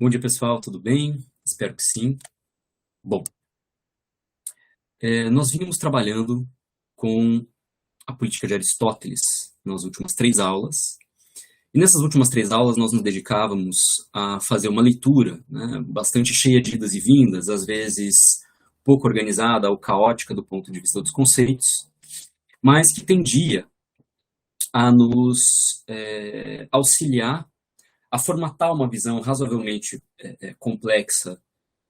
Bom dia, pessoal, tudo bem? Espero que sim. Bom, nós vínhamos trabalhando com a política de Aristóteles nas últimas 3 aulas, e nessas últimas 3 aulas nós nos dedicávamos a fazer uma leitura, né, bastante cheia de idas e vindas, às vezes pouco organizada ou caótica do ponto de vista dos conceitos, mas que tendia a nos auxiliar a formatar uma visão razoavelmente complexa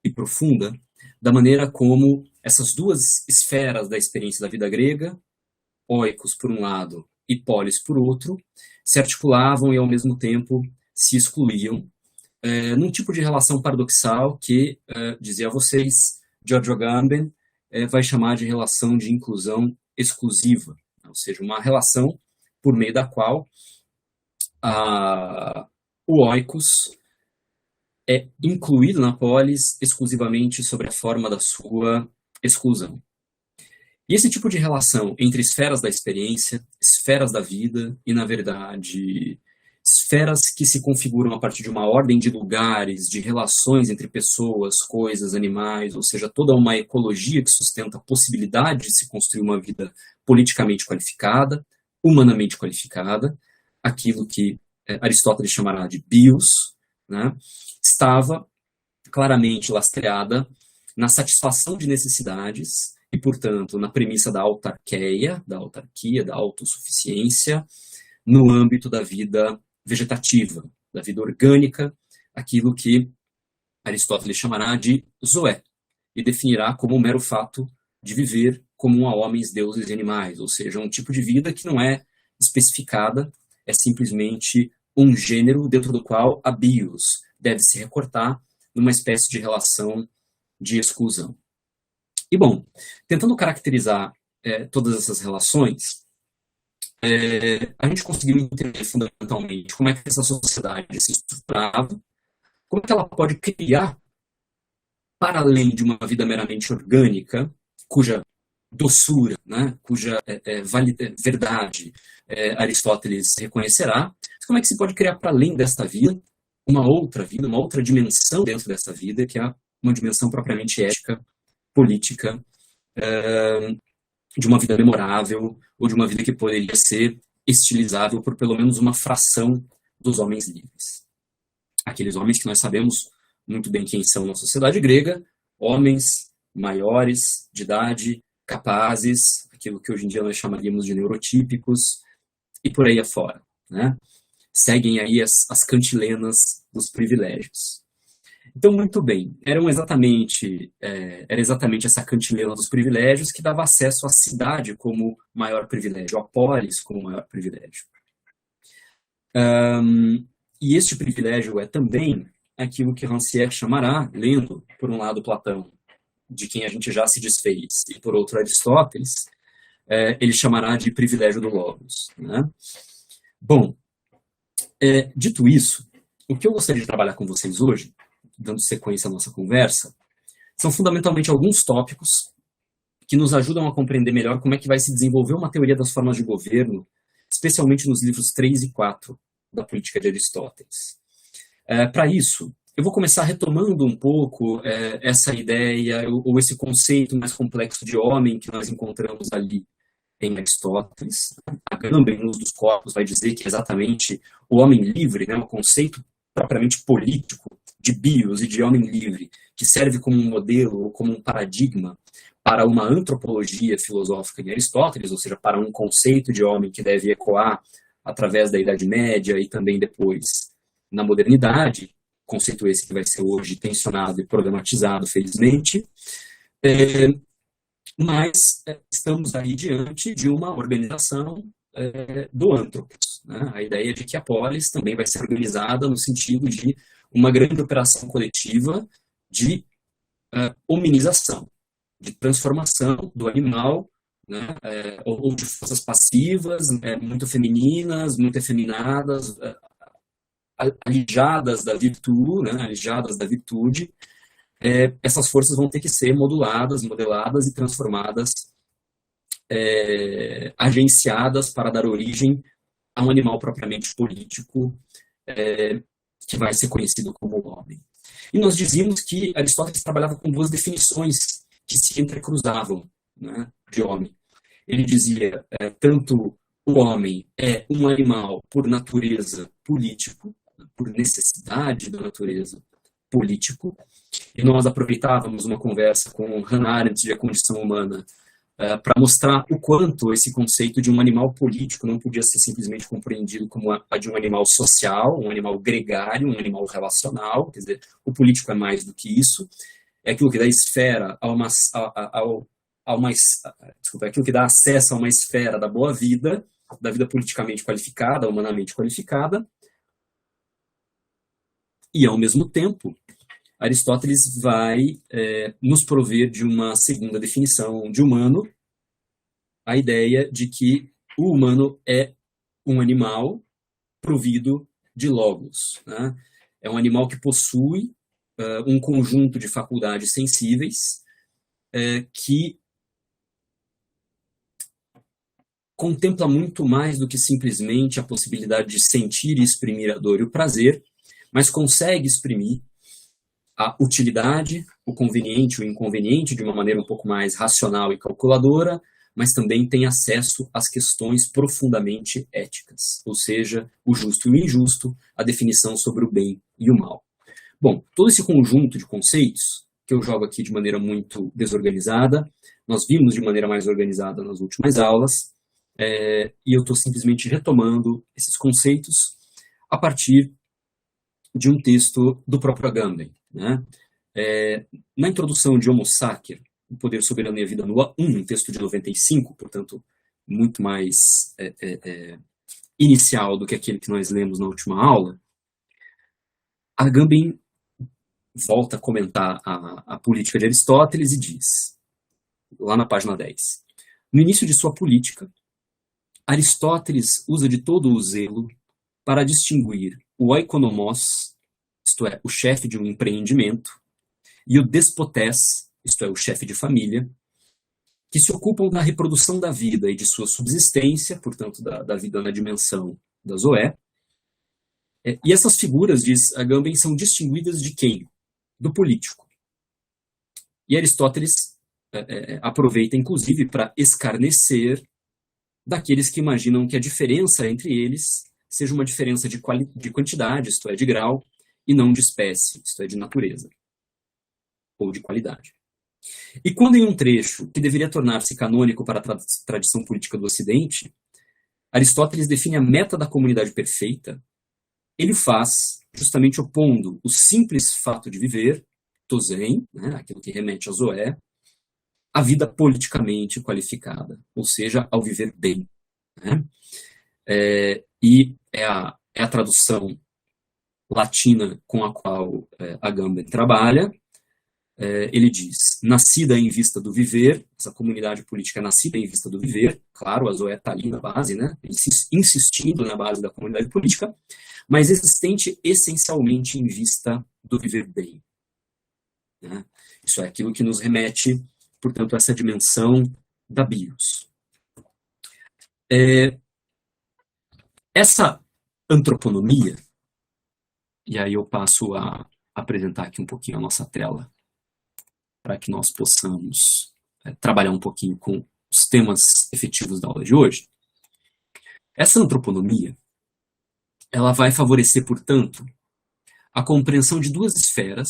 e profunda da maneira como essas duas esferas da experiência da vida grega, oikos por um lado e polis por outro, se articulavam e ao mesmo tempo se excluíam, num tipo de relação paradoxal que, dizia a vocês, Giorgio Agamben vai chamar de relação de inclusão exclusiva, ou seja, uma relação por meio da qual o oikos é incluído na polis exclusivamente sobre a forma da sua exclusão. E esse tipo de relação entre esferas da experiência, esferas da vida e, na verdade, esferas que se configuram a partir de uma ordem de lugares, de relações entre pessoas, coisas, animais, ou seja, toda uma ecologia que sustenta a possibilidade de se construir uma vida politicamente qualificada, humanamente qualificada, aquilo que Aristóteles chamará de bios, né, estava claramente lastreada na satisfação de necessidades e, portanto, na premissa da autarquia, da autossuficiência, no âmbito da vida vegetativa, da vida orgânica, aquilo que Aristóteles chamará de zoé, e definirá como um mero fato de viver comum a homens, deuses e animais, ou seja, um tipo de vida que não é especificada, é simplesmente um gênero dentro do qual a bios deve se recortar numa espécie de relação de exclusão. E, bom, tentando caracterizar todas essas relações, a gente conseguiu entender fundamentalmente como é que essa sociedade se estruturava, como é que ela pode criar, para além de uma vida meramente orgânica, cuja doçura, né, cuja verdade Aristóteles reconhecerá, como é que se pode criar para além desta vida, uma outra dimensão dentro dessa vida, que é uma dimensão propriamente ética, política, de uma vida memorável, ou de uma vida que poderia ser estilizável por pelo menos uma fração dos homens livres. Aqueles homens que nós sabemos muito bem quem são na sociedade grega, homens maiores de idade, capazes, aquilo que hoje em dia nós chamaríamos de neurotípicos, e por aí afora, né? Seguem aí as cantilenas dos privilégios. Então, muito bem, era exatamente essa cantilena dos privilégios que dava acesso à cidade como maior privilégio, à polis como maior privilégio. E este privilégio é também aquilo que Rancière chamará, lendo, por um lado, Platão, de quem a gente já se desfez, e por outro, Aristóteles, ele chamará de privilégio do logos, né? Bom, dito isso, o que eu gostaria de trabalhar com vocês hoje, dando sequência à nossa conversa, são fundamentalmente alguns tópicos que nos ajudam a compreender melhor como é que vai se desenvolver uma teoria das formas de governo, especialmente nos livros 3 e 4 da Política de Aristóteles. Para isso, eu vou começar retomando um pouco essa ideia ou esse conceito mais complexo de homem que nós encontramos ali em Aristóteles. Agamben, no Uso dos Corpos, vai dizer que é exatamente o homem livre, né, o conceito propriamente político de bios e de homem livre, que serve como um modelo ou como um paradigma para uma antropologia filosófica de Aristóteles, ou seja, para um conceito de homem que deve ecoar através da Idade Média e também depois na modernidade, conceito esse que vai ser hoje tensionado e problematizado, felizmente, mas estamos aí diante de uma organização do antropos, né? A ideia de que a polis também vai ser organizada no sentido de uma grande operação coletiva de hominização, de transformação do animal, né, ou de forças passivas, muito femininas, muito efeminadas, alijadas da virtude, né, alijadas da virtude. Essas forças vão ter que ser moduladas, modeladas e transformadas, agenciadas para dar origem a um animal propriamente político, que vai ser conhecido como homem. E nós dizíamos que Aristóteles trabalhava com duas definições que se entrecruzavam, né, de homem. Ele dizia, tanto o homem é um animal por natureza político, por necessidade da natureza político, e nós aproveitávamos uma conversa com Hannah Arendt de A Condição Humana para mostrar o quanto esse conceito de um animal político não podia ser simplesmente compreendido como a de um animal social, um animal gregário, um animal relacional. Quer dizer, o político é mais do que isso, é aquilo que dá esfera desculpa, é aquilo que dá acesso a uma esfera da boa vida, da vida politicamente qualificada, humanamente qualificada, e ao mesmo tempo Aristóteles vai nos prover de uma segunda definição de humano, a ideia de que o humano é um animal provido de logos, né? É um animal que possui um conjunto de faculdades sensíveis que contempla muito mais do que simplesmente a possibilidade de sentir e exprimir a dor e o prazer, mas consegue exprimir a utilidade, o conveniente, o inconveniente, de uma maneira um pouco mais racional e calculadora, mas também tem acesso às questões profundamente éticas, ou seja, o justo e o injusto, a definição sobre o bem e o mal. Bom, todo esse conjunto de conceitos, que eu jogo aqui de maneira muito desorganizada, nós vimos de maneira mais organizada nas últimas aulas, e eu estou simplesmente retomando esses conceitos a partir de um texto do próprio Agamben, né? Na introdução de Homo Sacer, O Poder Soberano e a Vida Nua 1, um texto de 95, portanto, muito mais inicial do que aquele que nós lemos na última aula, Agamben volta a comentar a política de Aristóteles e diz, lá na página 10, no início de sua política, Aristóteles usa de todo o zelo para distinguir o oikonomos, isto é, o chefe de um empreendimento, e o despotés, isto é, o chefe de família, que se ocupam da reprodução da vida e de sua subsistência, portanto, da vida na dimensão da zoé. E essas figuras, diz Agamben, são distinguidas de quem? Do político. E Aristóteles aproveita, inclusive, para escarnecer daqueles que imaginam que a diferença entre eles seja uma diferença de quantidade, isto é, de grau, e não de espécie, isto é, de natureza, ou de qualidade. E quando em um trecho que deveria tornar-se canônico para a tradição política do Ocidente, Aristóteles define a meta da comunidade perfeita, ele faz justamente opondo o simples fato de viver, tozen, né, aquilo que remete a zoé, à vida politicamente qualificada, ou seja, ao viver bem, né? E é a tradução latina com a qual Agamben trabalha. Ele diz, nascida em vista do viver, essa comunidade política é nascida em vista do viver, claro, a zoé está ali na base, né? Insistindo na base da comunidade política, mas existente essencialmente em vista do viver bem, né? Isso é aquilo que nos remete, portanto, a essa dimensão da bios. Essa antroponomia, e aí eu passo a apresentar aqui um pouquinho a nossa tela, para que nós possamos trabalhar um pouquinho com os temas efetivos da aula de hoje. Essa antroponomia, ela vai favorecer, portanto, a compreensão de duas esferas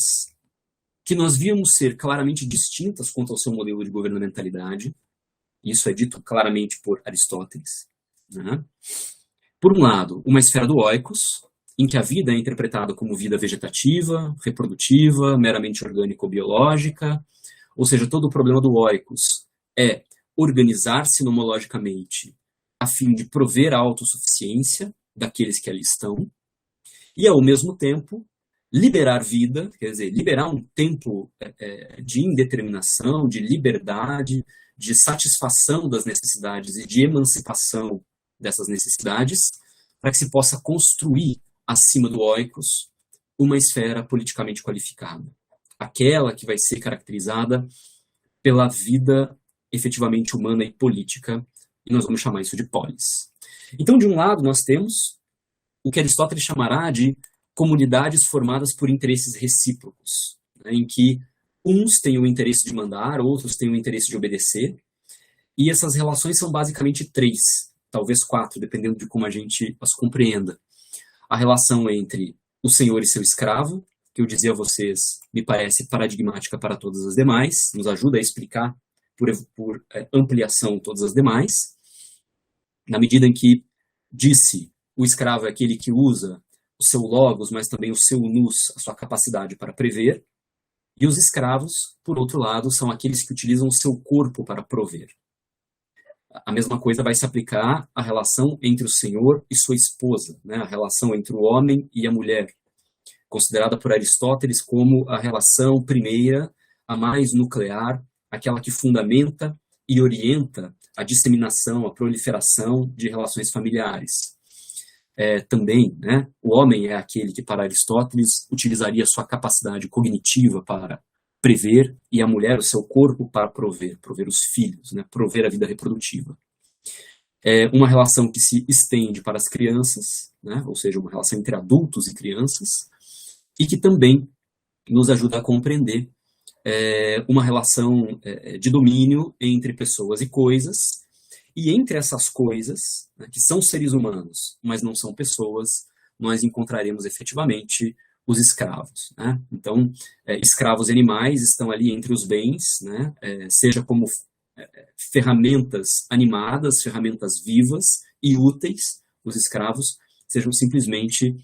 que nós víamos ser claramente distintas quanto ao seu modelo de governamentalidade. Isso é dito claramente por Aristóteles, né? Por um lado, uma esfera do oikos, em que a vida é interpretada como vida vegetativa, reprodutiva, meramente orgânico-biológica, ou seja, todo o problema do oikos é organizar-se nomologicamente a fim de prover a autossuficiência daqueles que ali estão, e ao mesmo tempo liberar vida, quer dizer, liberar um tempo de indeterminação, de liberdade, de satisfação das necessidades e de emancipação dessas necessidades, para que se possa construir acima do oikos uma esfera politicamente qualificada. Aquela que vai ser caracterizada pela vida efetivamente humana e política, e nós vamos chamar isso de polis. Então, de um lado, nós temos o que Aristóteles chamará de comunidades formadas por interesses recíprocos, né, em que uns têm o interesse de mandar, outros têm o interesse de obedecer, e essas relações são basicamente três, talvez quatro, dependendo de como a gente as compreenda. A relação entre o senhor e seu escravo, que eu dizia a vocês, me parece paradigmática para todas as demais, nos ajuda a explicar por ampliação todas as demais, na medida em que disse o escravo é aquele que usa o seu logos, mas também o seu nous, a sua capacidade para prever, e os escravos, por outro lado, são aqueles que utilizam o seu corpo para prover. A mesma coisa vai se aplicar à relação entre o senhor e sua esposa, né? A relação entre o homem e a mulher, considerada por Aristóteles como a relação primeira, a mais nuclear, aquela que fundamenta e orienta a disseminação, a proliferação de relações familiares. Também, né, o homem é aquele que, para Aristóteles, utilizaria sua capacidade cognitiva para prever, e a mulher o seu corpo para prover os filhos, né, prover a vida reprodutiva. É uma relação que se estende para as crianças, né, ou seja, uma relação entre adultos e crianças, e que também nos ajuda a compreender uma relação de domínio entre pessoas e coisas, e entre essas coisas, né, que são seres humanos, mas não são pessoas, nós encontraremos efetivamente os escravos, né? Então, escravos e animais estão ali entre os bens, né, seja como ferramentas animadas, ferramentas vivas e úteis, os escravos, sejam simplesmente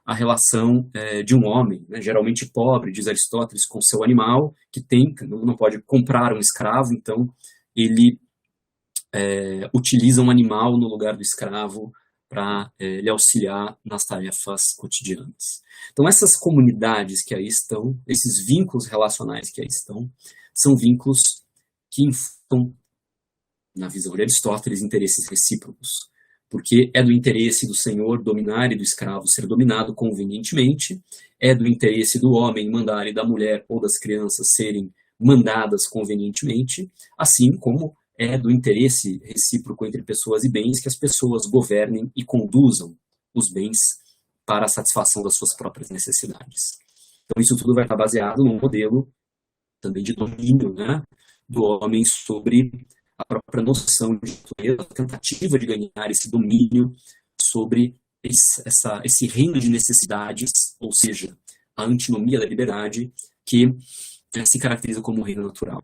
a relação de um homem, né, geralmente pobre, diz Aristóteles, com seu animal, que não pode comprar um escravo, então ele utiliza um animal no lugar do escravo para lhe auxiliar nas tarefas cotidianas. Então, essas comunidades que aí estão, esses vínculos relacionais que aí estão, são vínculos que inflam, na visão de Aristóteles, interesses recíprocos, porque é do interesse do senhor dominar e do escravo ser dominado convenientemente, é do interesse do homem mandar e da mulher ou das crianças serem mandadas convenientemente, assim como é do interesse recíproco entre pessoas e bens que as pessoas governem e conduzam os bens para a satisfação das suas próprias necessidades. Então isso tudo vai estar baseado num modelo também de domínio, né, do homem sobre a própria noção de natureza, a tentativa de ganhar esse domínio sobre esse reino de necessidades, ou seja, a antinomia da liberdade, que se caracteriza como um reino natural.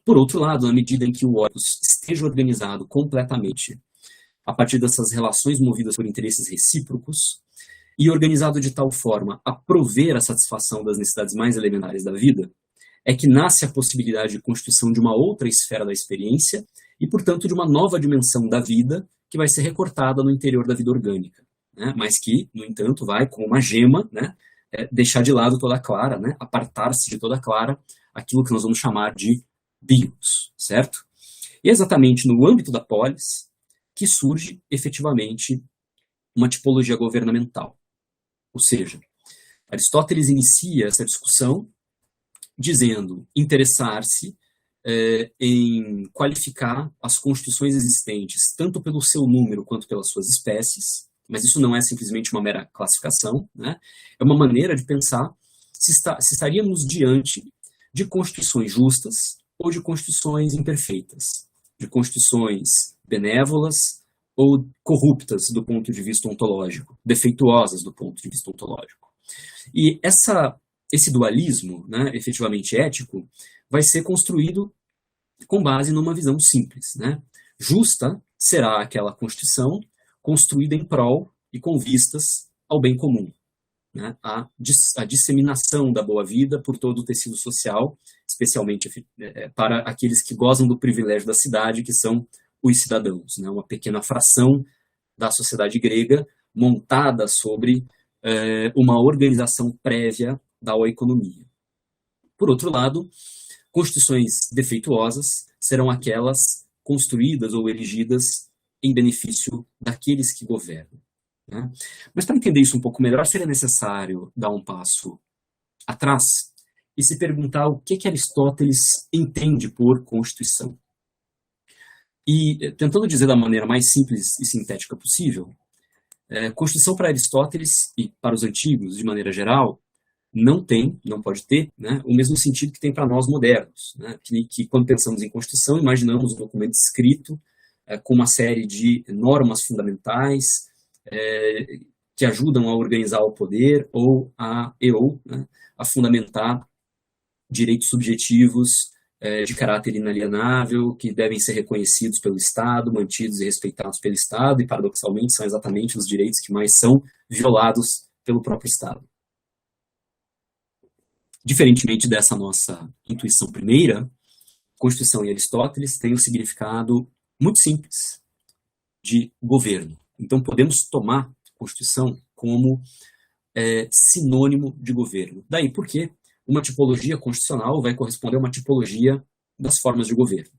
Por outro lado, na medida em que o órgão esteja organizado completamente a partir dessas relações movidas por interesses recíprocos e organizado de tal forma a prover a satisfação das necessidades mais elementares da vida, é que nasce a possibilidade de constituição de uma outra esfera da experiência e, portanto, de uma nova dimensão da vida que vai ser recortada no interior da vida orgânica, né? Mas que, no entanto, vai, como uma gema, né, deixar de lado toda a clara, né, apartar-se de toda a clara aquilo que nós vamos chamar de bios, certo? E é exatamente no âmbito da polis que surge, efetivamente, uma tipologia governamental. Ou seja, Aristóteles inicia essa discussão dizendo interessar-se em qualificar as constituições existentes, tanto pelo seu número quanto pelas suas espécies, mas isso não é simplesmente uma mera classificação, né? É uma maneira de pensar se estaríamos diante de constituições justas ou de constituições imperfeitas, de constituições benévolas ou corruptas do ponto de vista ontológico, defeituosas do ponto de vista ontológico. E esse dualismo, né, efetivamente ético, vai ser construído com base numa visão simples, né? Justa será aquela constituição construída em prol e com vistas ao bem comum, né? A disseminação da boa vida por todo o tecido social, especialmente para aqueles que gozam do privilégio da cidade, que são os cidadãos, né? Uma pequena fração da sociedade grega montada sobre uma organização prévia da economia. Por outro lado, constituições defeituosas serão aquelas construídas ou erigidas em benefício daqueles que governam, né? Mas para entender isso um pouco melhor, seria necessário dar um passo atrás e se perguntar o que Aristóteles entende por Constituição. E, tentando dizer da maneira mais simples e sintética possível, Constituição para Aristóteles e para os antigos, de maneira geral, não pode ter, né, o mesmo sentido que tem para nós modernos, né, que quando pensamos em Constituição, imaginamos um documento escrito com uma série de normas fundamentais que ajudam a organizar o poder ou né, a fundamentar direitos subjetivos de caráter inalienável, que devem ser reconhecidos pelo Estado, mantidos e respeitados pelo Estado, e paradoxalmente são exatamente os direitos que mais são violados pelo próprio Estado. Diferentemente dessa nossa intuição primeira, Constituição e Aristóteles têm um significado muito simples de governo. Então podemos tomar Constituição como sinônimo de governo. Daí porque uma tipologia constitucional vai corresponder a uma tipologia das formas de governo.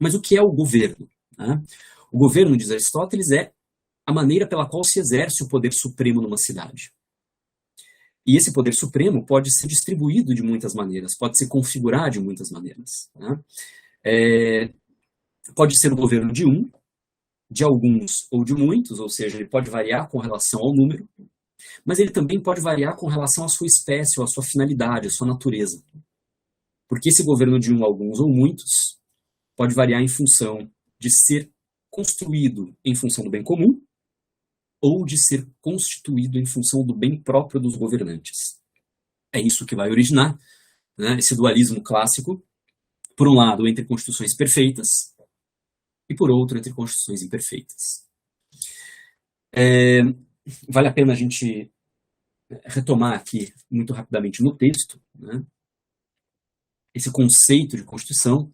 Mas o que é o governo? Né? O governo, diz Aristóteles, é a maneira pela qual se exerce o poder supremo numa cidade. E esse poder supremo pode ser distribuído de muitas maneiras, pode se configurar de muitas maneiras. Né? Pode ser o governo de um, de alguns ou de muitos, ou seja, ele pode variar com relação ao número, mas ele também pode variar com relação à sua espécie, ou à sua finalidade, à sua natureza. Porque esse governo de um, alguns ou muitos pode variar em função de ser construído em função do bem comum ou de ser constituído em função do bem próprio dos governantes. É isso que vai originar, né, esse dualismo clássico, por um lado, entre constituições perfeitas e, por outro, entre constituições imperfeitas. Vale a pena a gente retomar aqui, muito rapidamente no texto, né, esse conceito de Constituição,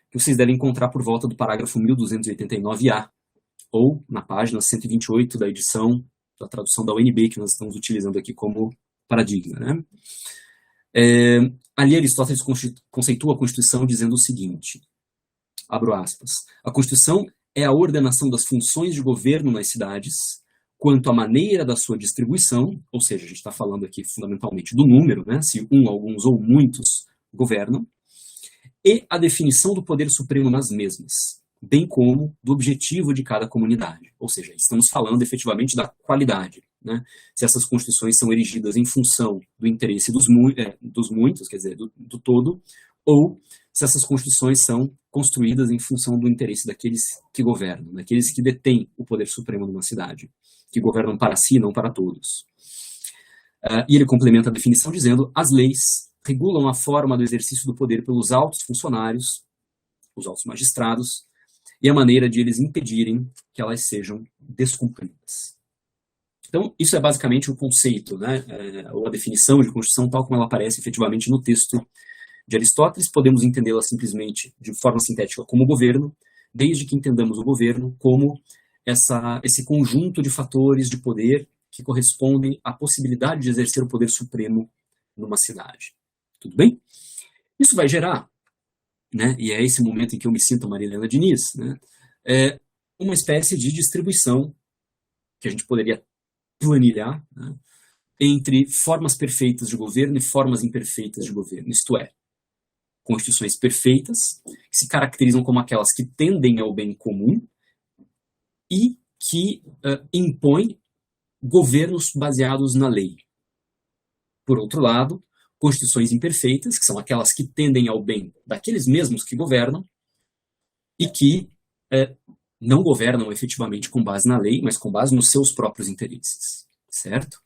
que vocês devem encontrar por volta do parágrafo 1289A, ou na página 128 da edição, da tradução da UNB, que nós estamos utilizando aqui como paradigma. Né? Ali Aristóteles conceitua a Constituição dizendo o seguinte, abro aspas, a Constituição é a ordenação das funções de governo nas cidades, quanto à maneira da sua distribuição, ou seja, a gente está falando aqui fundamentalmente do número, né, se um, alguns ou muitos governam, e a definição do poder supremo nas mesmas, bem como do objetivo de cada comunidade. Ou seja, estamos falando efetivamente da qualidade. Né? Se essas constituições são erigidas em função do interesse dos muitos, quer dizer, do todo, ou se essas constituições são construídas em função do interesse daqueles que governam, daqueles que detêm o poder supremo de uma cidade, que governam para si, não para todos. E ele complementa a definição dizendo: as leis regulam a forma do exercício do poder pelos altos funcionários, os altos magistrados, e a maneira de eles impedirem que elas sejam descumpridas. Então, isso é basicamente o conceito, né, ou a definição de Constituição tal como ela aparece efetivamente no texto de Aristóteles. Podemos entendê-la simplesmente de forma sintética como governo, desde que entendamos o governo como esse conjunto de fatores de poder que correspondem à possibilidade de exercer o poder supremo numa cidade. Tudo bem? Isso vai gerar, né, e é esse momento em que eu me sinto Maria Helena Diniz, né, uma espécie de distribuição que a gente poderia planilhar, né, entre formas perfeitas de governo e formas imperfeitas de governo, isto é, constituições perfeitas, que se caracterizam como aquelas que tendem ao bem comum e que impõem governos baseados na lei. Por outro lado, constituições imperfeitas, que são aquelas que tendem ao bem daqueles mesmos que governam e que não governam efetivamente com base na lei, mas com base nos seus próprios interesses, certo?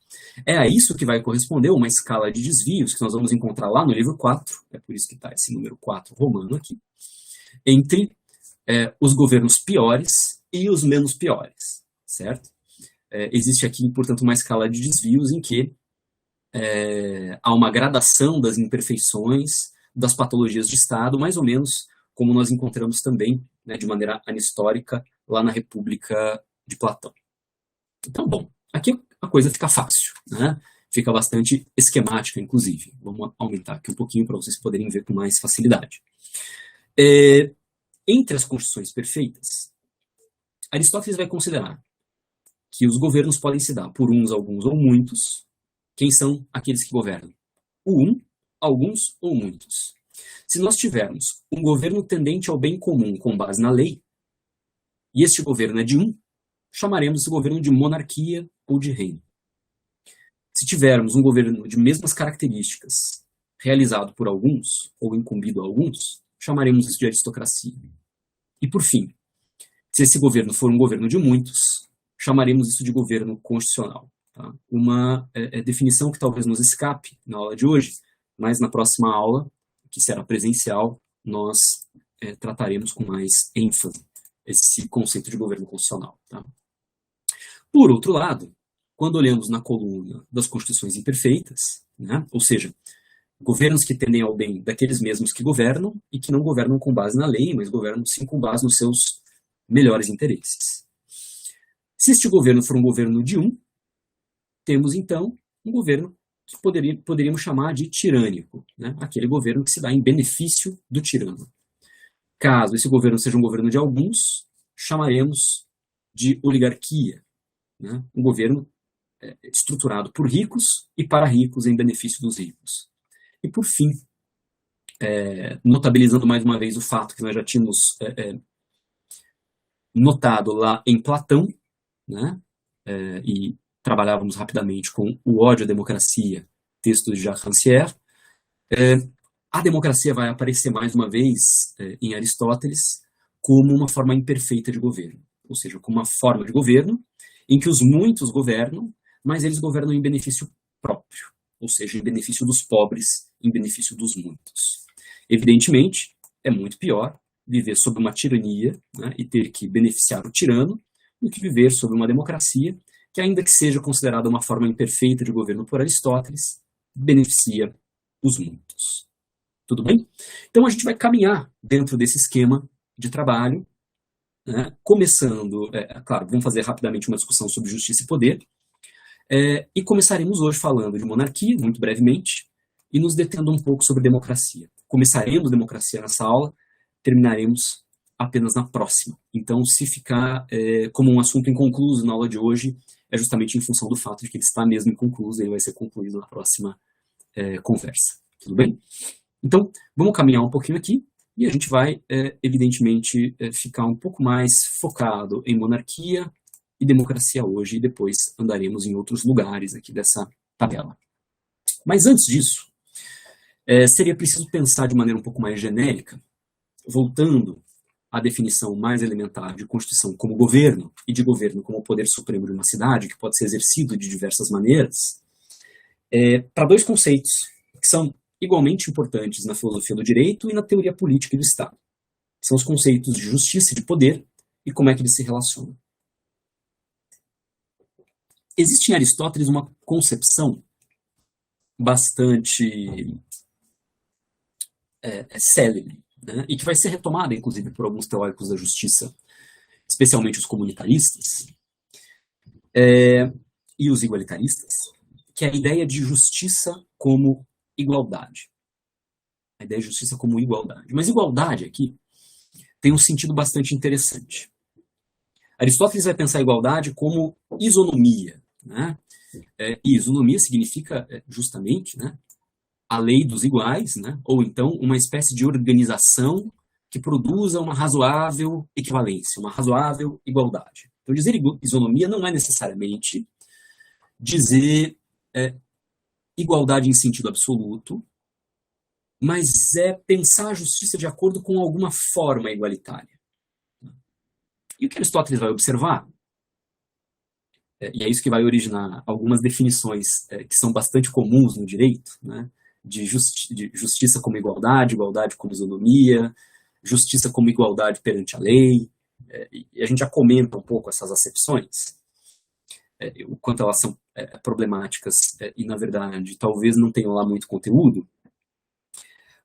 É a isso que vai corresponder uma escala de desvios que nós vamos encontrar lá no livro 4, é por isso que está esse número 4 romano aqui, entre os governos piores e os menos piores, certo? Existe aqui, portanto, uma escala de desvios em que há uma gradação das imperfeições, das patologias de Estado, mais ou menos como nós encontramos também, né, de maneira anistórica, lá na República de Platão. Então, bom, aqui a coisa fica fácil, né? Fica bastante esquemática, inclusive. Vamos aumentar aqui um pouquinho para vocês poderem ver com mais facilidade. Entre as constituições perfeitas, Aristóteles vai considerar que os governos podem se dar por uns, alguns ou muitos. Quem são aqueles que governam? O um, alguns ou muitos. Se nós tivermos um governo tendente ao bem comum com base na lei, e este governo é de um, chamaremos esse governo de monarquia ou de reino. Se tivermos um governo de mesmas características, realizado por alguns, ou incumbido a alguns, chamaremos isso de aristocracia. E, por fim, se esse governo for um governo de muitos, chamaremos isso de governo constitucional. Tá? Uma definição que talvez nos escape na aula de hoje, mas na próxima aula, que será presencial, nós trataremos com mais ênfase esse conceito de governo constitucional. Tá? Por outro lado, quando olhamos na coluna das constituições imperfeitas, né, ou seja, governos que tendem ao bem daqueles mesmos que governam e que não governam com base na lei, mas governam sim com base nos seus melhores interesses. Se este governo for um governo de um, temos então um governo que poderíamos chamar de tirânico, né? Aquele governo que se dá em benefício do tirano. Caso esse governo seja um governo de alguns, chamaremos de oligarquia, né? Um governo estruturado por ricos e para ricos em benefício dos ricos. E por fim, notabilizando mais uma vez o fato que nós já tínhamos notado lá em Platão, né? E trabalhávamos rapidamente com O Ódio à Democracia, texto de Jacques Rancière, a democracia vai aparecer mais uma vez em Aristóteles como uma forma imperfeita de governo, ou seja, como uma forma de governo em que os muitos governam, mas eles governam em benefício próprio, ou seja, em benefício dos pobres, em benefício dos muitos. Evidentemente, é muito pior viver sob uma tirania, né, e ter que beneficiar o tirano do que viver sob uma democracia que, ainda que seja considerada uma forma imperfeita de governo por Aristóteles, beneficia os muitos. Tudo bem? Então a gente vai caminhar dentro desse esquema de trabalho, né, começando, claro, vamos fazer rapidamente uma discussão sobre justiça e poder, e começaremos hoje falando de monarquia, muito brevemente, e nos detendo um pouco sobre democracia. Começaremos democracia nessa aula, terminaremos apenas na próxima. Então, se ficar como um assunto inconcluso na aula de hoje, é justamente em função do fato de que ele está mesmo inconcluso e ele vai ser concluído na próxima conversa. Tudo bem? Então, vamos caminhar um pouquinho aqui e a gente vai, evidentemente, ficar um pouco mais focado em monarquia e democracia hoje, e depois andaremos em outros lugares aqui dessa tabela. Mas antes disso, seria preciso pensar de maneira um pouco mais genérica, voltando à definição mais elementar de Constituição como governo, e de governo como poder supremo de uma cidade, que pode ser exercido de diversas maneiras, para dois conceitos que são igualmente importantes na filosofia do direito e na teoria política do Estado. São os conceitos de justiça e de poder e como é que eles se relacionam. Existe em Aristóteles uma concepção bastante célebre, né, e que vai ser retomada, inclusive, por alguns teóricos da justiça, especialmente os comunitaristas e os igualitaristas, que é a ideia de justiça como igualdade. A ideia de justiça como igualdade. Mas igualdade aqui tem um sentido bastante interessante. Aristóteles vai pensar a igualdade como isonomia, né? E isonomia significa justamente, né, a lei dos iguais, né, ou então uma espécie de organização que produza uma razoável equivalência, uma razoável igualdade. Então, dizer isonomia não é necessariamente dizer igualdade em sentido absoluto, mas é pensar a justiça de acordo com alguma forma igualitária. E o que Aristóteles vai observar, e é isso que vai originar algumas definições que são bastante comuns no direito, né, de justiça como igualdade, igualdade como isonomia, justiça como igualdade perante a lei, e a gente já comenta um pouco essas acepções, o quanto elas são problemáticas e, na verdade, talvez não tenham lá muito conteúdo.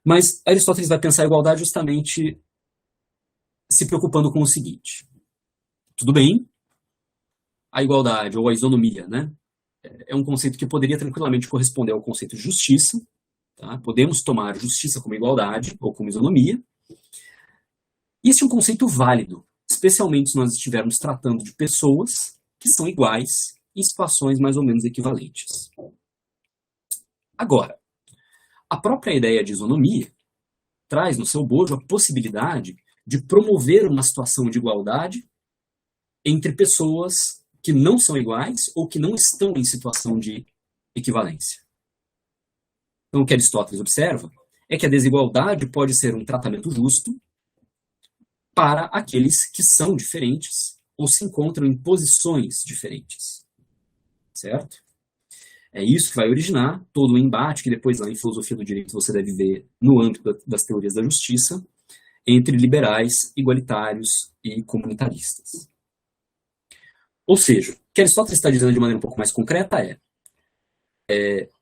Mas Aristóteles vai pensar a igualdade justamente se preocupando com o seguinte: tudo bem, a igualdade ou a isonomia, né, é um conceito que poderia tranquilamente corresponder ao conceito de justiça, tá? Podemos tomar justiça como igualdade ou como isonomia. E esse é um conceito válido, especialmente se nós estivermos tratando de pessoas que são iguais em situações mais ou menos equivalentes. Agora, a própria ideia de isonomia traz no seu bojo a possibilidade de promover uma situação de igualdade entre pessoas que não são iguais ou que não estão em situação de equivalência. Então, o que Aristóteles observa é que a desigualdade pode ser um tratamento justo para aqueles que são diferentes ou se encontram em posições diferentes, certo? É isso que vai originar todo o embate que depois lá em filosofia do direito você deve ver no âmbito das teorias da justiça entre liberais, igualitários e comunitaristas. Ou seja, o que Aristóteles está dizendo de maneira um pouco mais concreta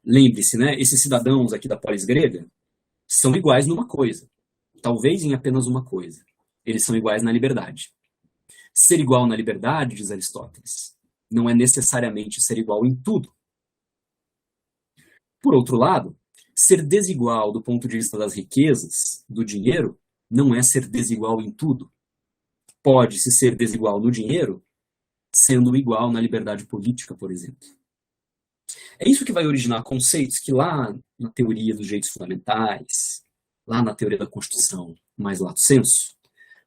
lembre-se, né, esses cidadãos aqui da polis grega são iguais numa coisa, talvez em apenas uma coisa. Eles são iguais na liberdade. Ser igual na liberdade, diz Aristóteles, não é necessariamente ser igual em tudo. Por outro lado, ser desigual do ponto de vista das riquezas, do dinheiro, não é ser desigual em tudo. Pode-se ser desigual no dinheiro, sendo igual na liberdade política, por exemplo. É isso que vai originar conceitos que lá na teoria dos direitos fundamentais, lá na teoria da Constituição, mais lato sensu,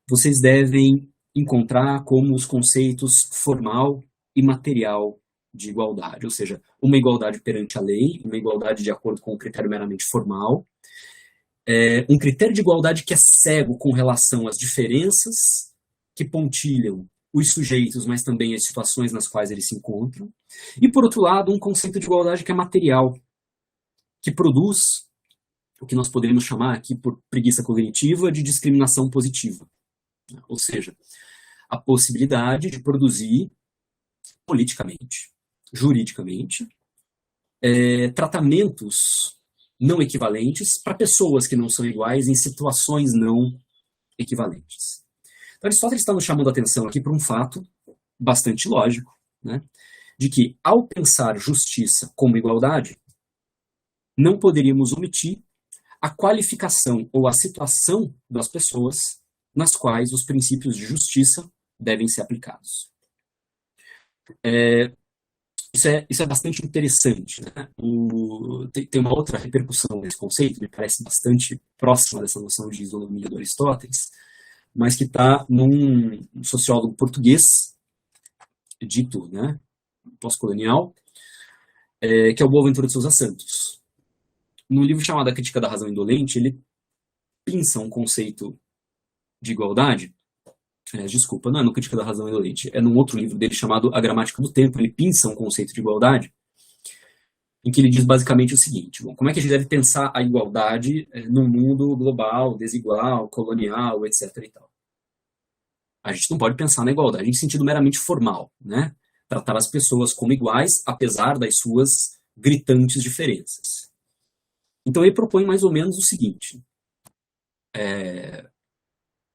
vocês devem encontrar como os conceitos formal e material de igualdade, ou seja, uma igualdade perante a lei, uma igualdade de acordo com um critério meramente formal, um critério de igualdade que é cego com relação às diferenças que pontilham os sujeitos, mas também as situações nas quais eles se encontram, e, por outro lado, um conceito de igualdade que é material, que produz o que nós poderíamos chamar aqui, por preguiça cognitiva, de discriminação positiva. Ou seja, a possibilidade de produzir politicamente, juridicamente, tratamentos não equivalentes para pessoas que não são iguais em situações não equivalentes. Então, Aristóteles está nos chamando a atenção aqui para um fato bastante lógico, né, de que, ao pensar justiça como igualdade, não poderíamos omitir a qualificação ou a situação das pessoas nas quais os princípios de justiça devem ser aplicados. Isso é bastante interessante, né? Tem uma outra repercussão nesse conceito, me parece bastante próxima dessa noção de isonomia do Aristóteles, mas que está num sociólogo português, dito, né, pós-colonial, que é o Boaventura de Sousa Santos. No livro chamado A Crítica da Razão Indolente, ele pinça um conceito de igualdade. Desculpa, não é no Crítica da Razão Indolente, é num outro livro dele chamado A Gramática do Tempo. Ele pinça um conceito de igualdade, em que ele diz basicamente o seguinte: bom, como é que a gente deve pensar a igualdade num mundo global, desigual, colonial, etc. e tal? A gente não pode pensar na igualdade em sentido meramente formal, né? Tratar as pessoas como iguais, apesar das suas gritantes diferenças. Então ele propõe mais ou menos o seguinte,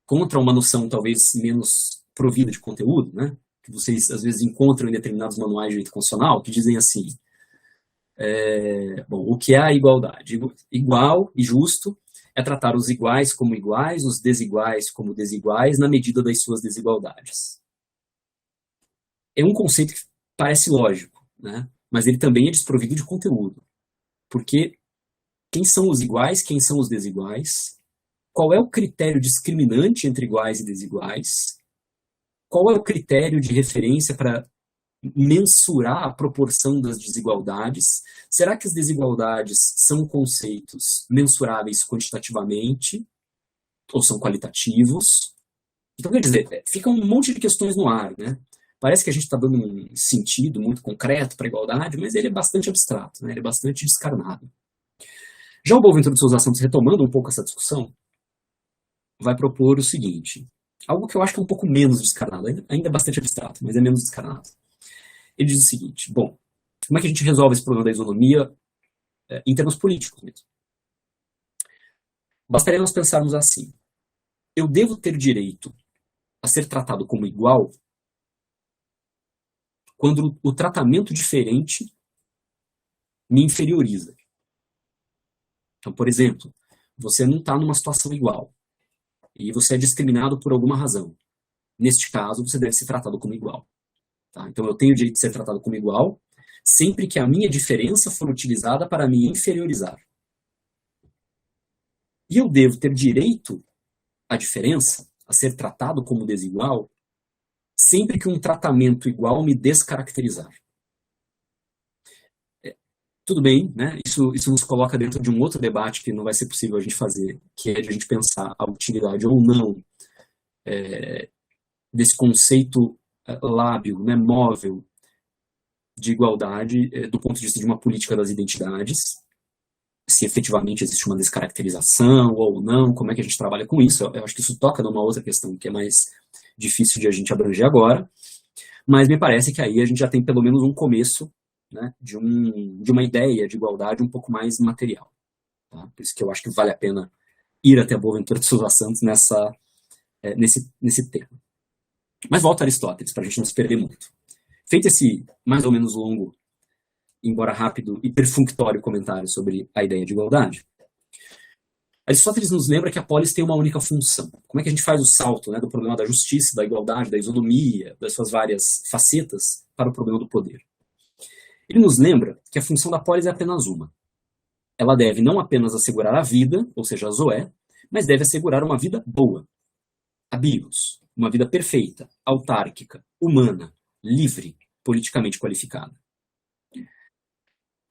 contra uma noção talvez menos provida de conteúdo, né, que vocês às vezes encontram em determinados manuais de direito constitucional, que dizem assim, bom, o que é a igualdade? Igual e justo é tratar os iguais como iguais, os desiguais como desiguais, na medida das suas desigualdades. É um conceito que parece lógico, né, mas ele também é desprovido de conteúdo, porque quem são os iguais, quem são os desiguais? Qual é o critério discriminante entre iguais e desiguais? Qual é o critério de referência para mensurar a proporção das desigualdades? Será que as desigualdades são conceitos mensuráveis quantitativamente ou são qualitativos? Então, quer dizer, fica um monte de questões no ar, né? Parece que a gente está dando um sentido muito concreto para a igualdade, mas ele é bastante abstrato, né? Ele é bastante descarnado. Já o Boaventura de Sousa Santos, retomando um pouco essa discussão, vai propor o seguinte, algo que eu acho que é um pouco menos descarnado, ainda é bastante abstrato, mas é menos descarnado. Ele diz o seguinte, bom, como é que a gente resolve esse problema da isonomia em termos políticos mesmo? Bastaria nós pensarmos assim, eu devo ter direito a ser tratado como igual quando o tratamento diferente me inferioriza. Então, por exemplo, você não está numa situação igual e você é discriminado por alguma razão. Neste caso, você deve ser tratado como igual. Tá? Então, eu tenho o direito de ser tratado como igual sempre que a minha diferença for utilizada para me inferiorizar. E eu devo ter direito à diferença, a ser tratado como desigual, sempre que um tratamento igual me descaracterizar. Tudo bem, né? Isso nos coloca dentro de um outro debate que não vai ser possível a gente fazer, que é de a gente pensar a utilidade ou não desse conceito lábil, né, móvel, de igualdade do ponto de vista de uma política das identidades, se efetivamente existe uma descaracterização ou não, como é que a gente trabalha com isso. Eu acho que isso toca numa outra questão que é mais difícil de a gente abranger agora, mas me parece que aí a gente já tem pelo menos um começo, né, de uma ideia de igualdade um pouco mais material. Tá? Por isso que eu acho que vale a pena ir até a Boaventura de Sousa Santos nesse tema. Mas volta a Aristóteles, para a gente não se perder muito. Feito esse mais ou menos longo, embora rápido e perfunctório comentário sobre a ideia de igualdade, Aristóteles nos lembra que a polis tem uma única função. Como é que a gente faz o salto, né, do problema da justiça, da igualdade, da isonomia, das suas várias facetas, para o problema do poder? Ele nos lembra que a função da polis é apenas uma. Ela deve não apenas assegurar a vida, ou seja, a zoé, mas deve assegurar uma vida boa, a bios, uma vida perfeita, autárquica, humana, livre, politicamente qualificada.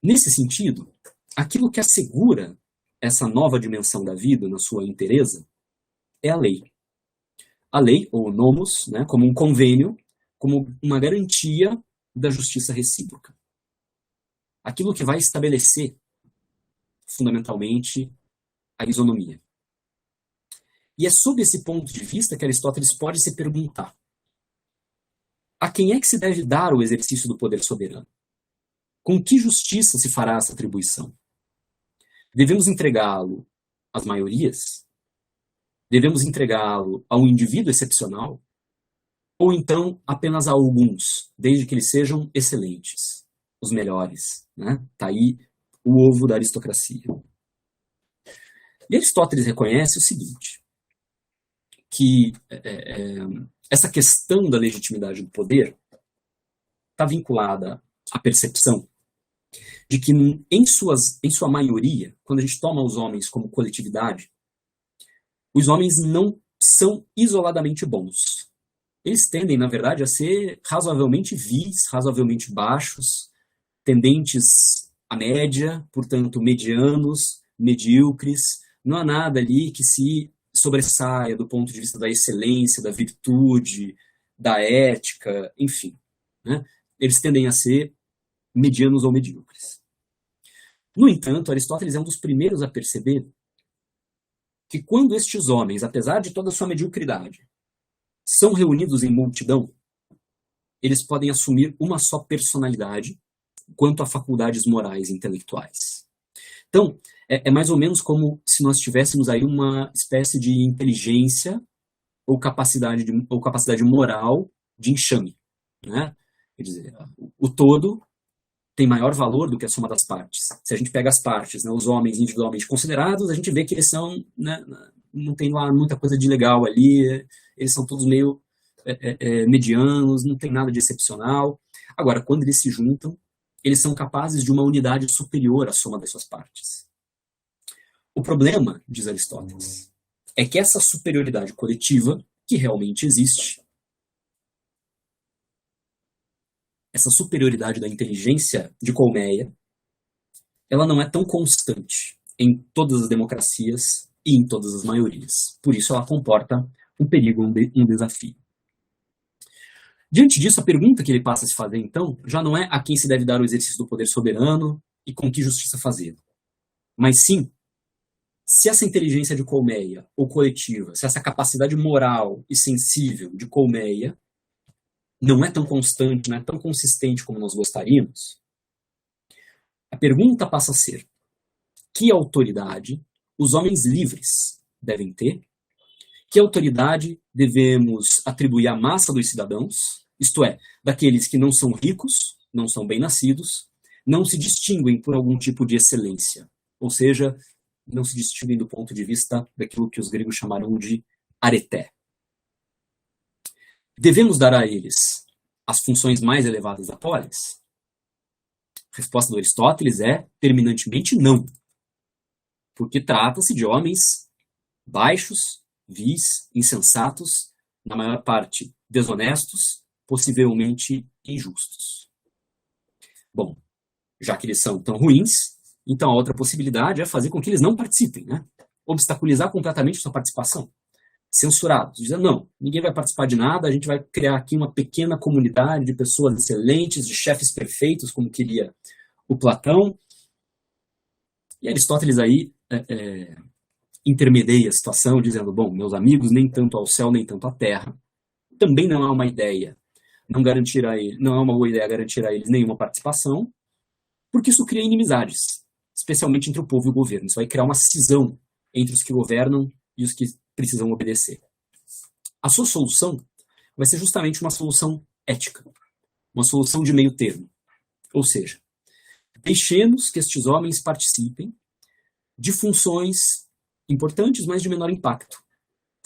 Nesse sentido, aquilo que assegura essa nova dimensão da vida na sua inteireza é a lei. A lei, ou nomos, né, como um convênio, como uma garantia da justiça recíproca. Aquilo que vai estabelecer, fundamentalmente, a isonomia. E é sob esse ponto de vista que Aristóteles pode se perguntar: a quem é que se deve dar o exercício do poder soberano? Com que justiça se fará essa atribuição? Devemos entregá-lo às maiorias? Devemos entregá-lo a um indivíduo excepcional? Ou então apenas a alguns, desde que eles sejam excelentes, os melhores, né? Tá aí o ovo da aristocracia. E Aristóteles reconhece o seguinte, que essa questão da legitimidade do poder está vinculada à percepção de que, em sua maioria, quando a gente toma os homens como coletividade, os homens não são isoladamente bons. Eles tendem, na verdade, a ser razoavelmente vis, razoavelmente baixos, tendentes à média, portanto, medianos, medíocres. Não há nada ali que se sobressaia do ponto de vista da excelência, da virtude, da ética, enfim. Né? Eles tendem a ser medianos ou medíocres. No entanto, Aristóteles é um dos primeiros a perceber que quando estes homens, apesar de toda a sua mediocridade, são reunidos em multidão, eles podem assumir uma só personalidade quanto a faculdades morais e intelectuais. Então, é mais ou menos como se nós tivéssemos aí uma espécie de inteligência ou capacidade moral de enxame. Né? Quer dizer, o todo tem maior valor do que a soma das partes. Se a gente pega as partes, né, os homens individualmente considerados, a gente vê que eles são, né, não tem lá muita coisa de legal ali, eles são todos meio medianos, não tem nada de excepcional. Agora, quando eles se juntam, eles são capazes de uma unidade superior à soma das suas partes. O problema, diz Aristóteles, é que essa superioridade coletiva, que realmente existe, essa superioridade da inteligência de colmeia, ela não é tão constante em todas as democracias e em todas as maiorias. Por isso ela comporta um perigo, um desafio. Diante disso, a pergunta que ele passa a se fazer, então, já não é a quem se deve dar o exercício do poder soberano e com que justiça fazê-lo, mas sim, se essa inteligência de colmeia ou coletiva, se essa capacidade moral e sensível de colmeia não é tão constante, não é tão consistente como nós gostaríamos, a pergunta passa a ser: que autoridade os homens livres devem ter? Que autoridade devemos atribuir à massa dos cidadãos, isto é, daqueles que não são ricos, não são bem-nascidos, não se distinguem por algum tipo de excelência, ou seja, não se distinguem do ponto de vista daquilo que os gregos chamaram de areté. Devemos dar a eles as funções mais elevadas da polis? A resposta do Aristóteles é terminantemente não, porque trata-se de homens baixos, vis, insensatos, na maior parte desonestos, possivelmente injustos. Bom, já que eles são tão ruins, então a outra possibilidade é fazer com que eles não participem, né? Obstaculizar completamente sua participação. Censurados, dizendo, não, ninguém vai participar de nada, a gente vai criar aqui uma pequena comunidade de pessoas excelentes, de chefes perfeitos, como queria o Platão. E Aristóteles aí intermedia a situação, dizendo, bom, meus amigos, nem tanto ao céu, nem tanto à terra. Também não é uma ideia, não é uma boa ideia garantir a eles nenhuma participação, porque isso cria inimizades, especialmente entre o povo e o governo. Isso vai criar uma cisão entre os que governam e os que precisam obedecer. A sua solução vai ser justamente uma solução ética, uma solução de meio termo. Ou seja, deixemos que estes homens participem de funções importantes, mas de menor impacto.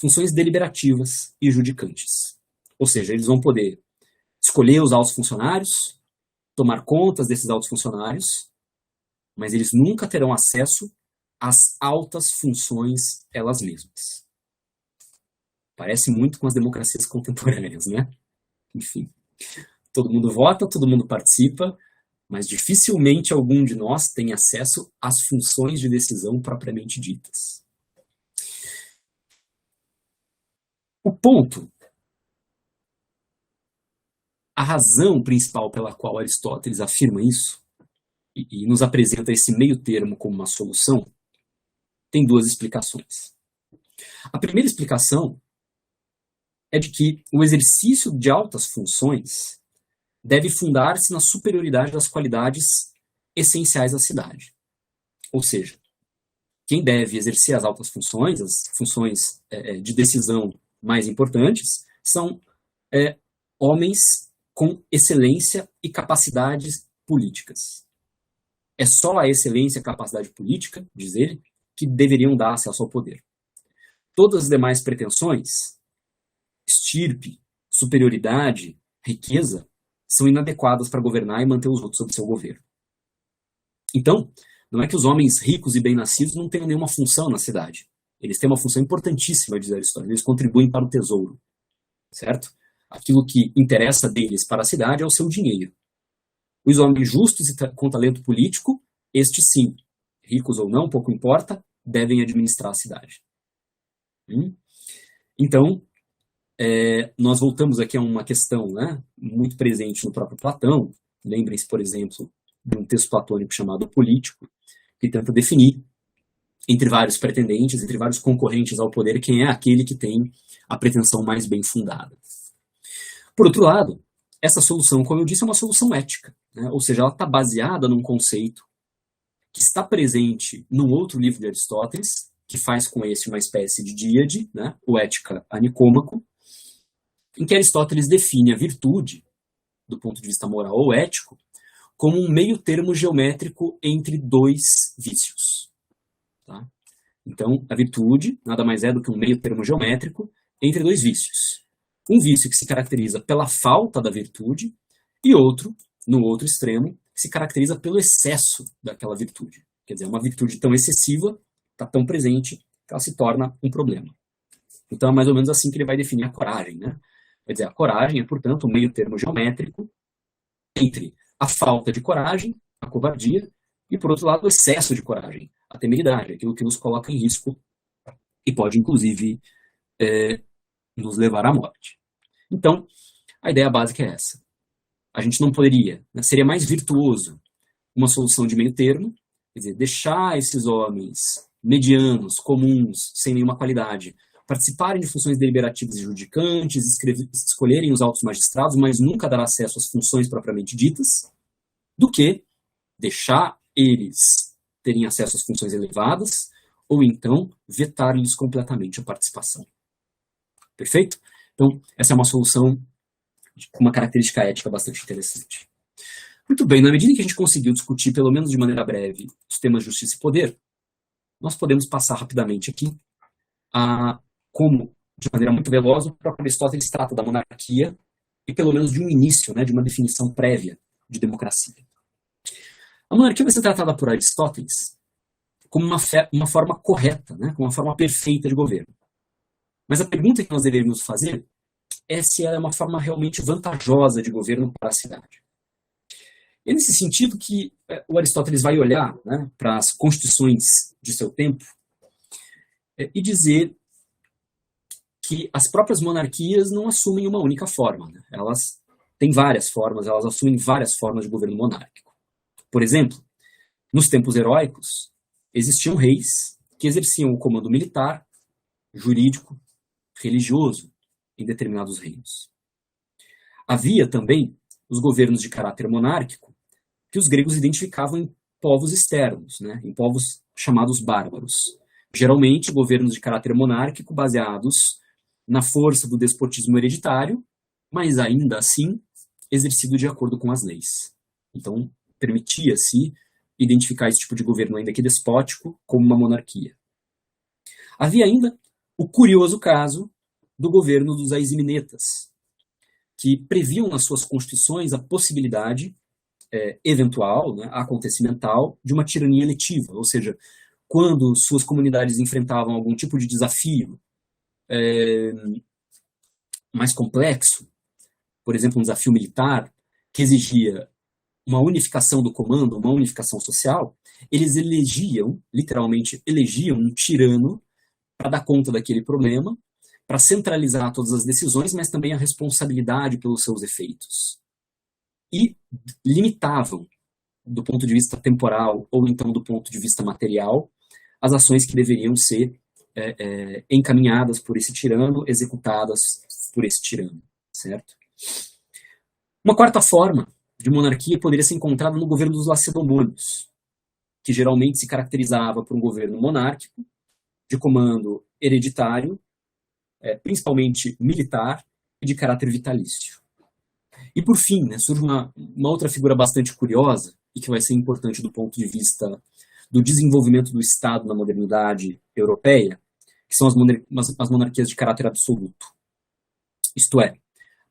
Funções deliberativas e judicantes. Ou seja, eles vão poder escolher os altos funcionários, tomar contas desses altos funcionários, mas eles nunca terão acesso às altas funções elas mesmas. Parece muito com as democracias contemporâneas, né? Enfim, todo mundo vota, todo mundo participa, mas dificilmente algum de nós tem acesso às funções de decisão propriamente ditas. O ponto, a razão principal pela qual Aristóteles afirma isso e nos apresenta esse meio termo como uma solução, tem duas explicações. A primeira explicação é de que o exercício de altas funções deve fundar-se na superioridade das qualidades essenciais da cidade. Ou seja, quem deve exercer as altas funções, as funções de decisão mais importantes, são homens com excelência e capacidades políticas. É só a excelência e a capacidade política, diz ele, que deveriam dar acesso ao poder. Todas as demais pretensões, estirpe, superioridade, riqueza, são inadequadas para governar e manter os outros sob seu governo. Então, não é que os homens ricos e bem-nascidos não tenham nenhuma função na cidade. Eles têm uma função importantíssima, diz Aristóteles. Eles contribuem para o tesouro, certo? Aquilo que interessa deles para a cidade é o seu dinheiro. Os homens justos e com talento político, estes sim, ricos ou não, pouco importa, devem administrar a cidade. Então, nós voltamos aqui a uma questão, né, muito presente no próprio Platão. Lembrem-se, por exemplo, de um texto platônico chamado Político, que tenta definir, entre vários pretendentes, entre vários concorrentes ao poder, quem é aquele que tem a pretensão mais bem fundada. Por outro lado, essa solução, como eu disse, é uma solução ética, né? Ou seja, ela está baseada num conceito que está presente num outro livro de Aristóteles, que faz com esse uma espécie de díade, né? O Ética a Nicômaco, em que Aristóteles define a virtude, do ponto de vista moral ou ético, como um meio termo geométrico entre dois vícios. Tá? Então, a virtude nada mais é do que um meio termo geométrico entre dois vícios. Um vício que se caracteriza pela falta da virtude e outro, no outro extremo, que se caracteriza pelo excesso daquela virtude. Quer dizer, uma virtude tão excessiva, está tão presente, que ela se torna um problema. Então, é mais ou menos assim que ele vai definir a coragem, né? Quer dizer, a coragem é, portanto, um meio termo geométrico entre a falta de coragem, a covardia, e, por outro lado, o excesso de coragem, a temeridade, aquilo que nos coloca em risco e pode, inclusive, nos levar à morte. Então, a ideia básica é essa. A gente não poderia, né, seria mais virtuoso uma solução de meio termo, quer dizer, deixar esses homens medianos, comuns, sem nenhuma qualidade, participarem de funções deliberativas e judicantes, escolherem os altos magistrados, mas nunca dar acesso às funções propriamente ditas, do que deixar eles terem acesso às funções elevadas, ou então vetar-lhes completamente a participação. Perfeito? Então, essa é uma solução com uma característica ética bastante interessante. Muito bem, na medida que a gente conseguiu discutir, pelo menos de maneira breve, os temas justiça e poder, nós podemos passar rapidamente aqui a como, de maneira muito veloz, o próprio Aristóteles trata da monarquia e pelo menos de um início, né, de uma definição prévia de democracia. A monarquia vai ser tratada por Aristóteles como uma forma correta, né, como uma forma perfeita de governo. Mas a pergunta que nós deveríamos fazer se ela é uma forma realmente vantajosa de governo para a cidade. É nesse sentido que o Aristóteles vai olhar, né, para as constituições de seu tempo e dizer que as próprias monarquias não assumem uma única forma, né? Elas têm várias formas, elas assumem várias formas de governo monárquico. Por exemplo, nos tempos heróicos, existiam reis que exerciam o comando militar, jurídico, religioso em determinados reinos. Havia também os governos de caráter monárquico que os gregos identificavam em povos externos, né, em povos chamados bárbaros. Geralmente, governos de caráter monárquico baseados na força do despotismo hereditário, mas ainda assim exercido de acordo com as leis. Então, permitia-se identificar esse tipo de governo, ainda que despótico, como uma monarquia. Havia ainda o curioso caso do governo dos Aiziminetas, que previam nas suas constituições a possibilidade eventual, né, acontecimental, de uma tirania eletiva, ou seja, quando suas comunidades enfrentavam algum tipo de desafio mais complexo, por exemplo, um desafio militar, que exigia uma unificação do comando, uma unificação social, eles literalmente elegiam um tirano para dar conta daquele problema, para centralizar todas as decisões, mas também a responsabilidade pelos seus efeitos. E limitavam, do ponto de vista temporal ou então do ponto de vista material, as ações que deveriam ser encaminhadas por esse tirano, executadas por esse tirano, certo? Uma quarta forma de monarquia poderia ser encontrada no governo dos Lacedemônios, que geralmente se caracterizava por um governo monárquico, de comando hereditário, principalmente militar e de caráter vitalício. E por fim, né, surge uma outra figura bastante curiosa e que vai ser importante do ponto de vista do desenvolvimento do Estado na modernidade europeia, que são as monarquias de caráter absoluto. Isto é,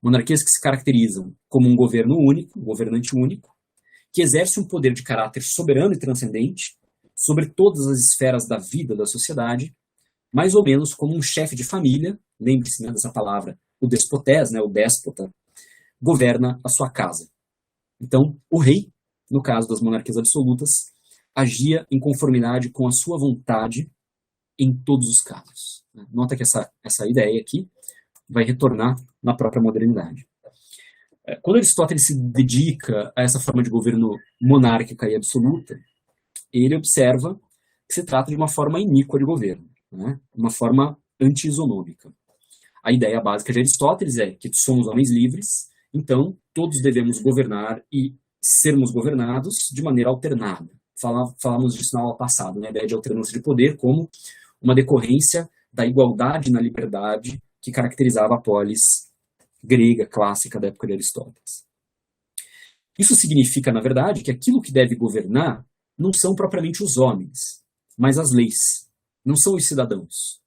monarquias que se caracterizam como um governo único, um governante único, que exerce um poder de caráter soberano e transcendente sobre todas as esferas da vida da sociedade, mais ou menos como um chefe de família, lembre-se, né, dessa palavra, o despotés, né, o déspota, governa a sua casa. Então, o rei, no caso das monarquias absolutas, agia em conformidade com a sua vontade em todos os casos. Nota que essa ideia aqui vai retornar na própria modernidade. Quando Aristóteles se dedica a essa forma de governo monárquica e absoluta, ele observa que se trata de uma forma iníqua de governo, né? Uma forma anti-isonômica. A ideia básica de Aristóteles é que somos homens livres, então todos devemos governar e sermos governados de maneira alternada. Falamos disso na aula passada, né? A ideia de alternância de poder como uma decorrência da igualdade na liberdade que caracterizava a polis grega clássica da época de Aristóteles. Isso significa, na verdade, que aquilo que deve governar não são propriamente os homens, mas as leis, não são os cidadãos.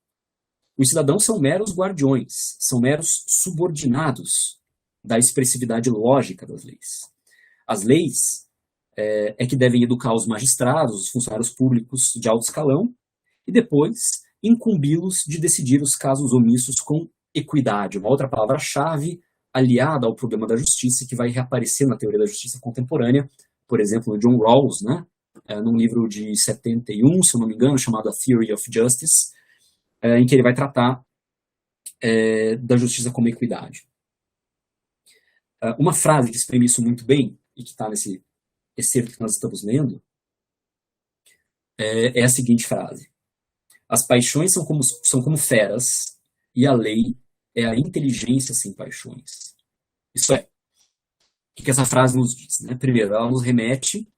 Os cidadãos são meros guardiões, são meros subordinados da expressividade lógica das leis. As leis que devem educar os magistrados, os funcionários públicos de alto escalão, e depois incumbi-los de decidir os casos omissos com equidade, uma outra palavra-chave aliada ao problema da justiça que vai reaparecer na teoria da justiça contemporânea, por exemplo, John Rawls, né, num livro de 71, se eu não me engano, chamado A Theory of Justice, em que ele vai tratar da justiça como equidade. Uma frase que exprime isso muito bem, e que está nesse excerto que nós estamos lendo, é a seguinte frase: as paixões são como feras, e a lei é a inteligência sem paixões. Isso é, o que essa frase nos diz? Né? Primeiro, ela nos remete,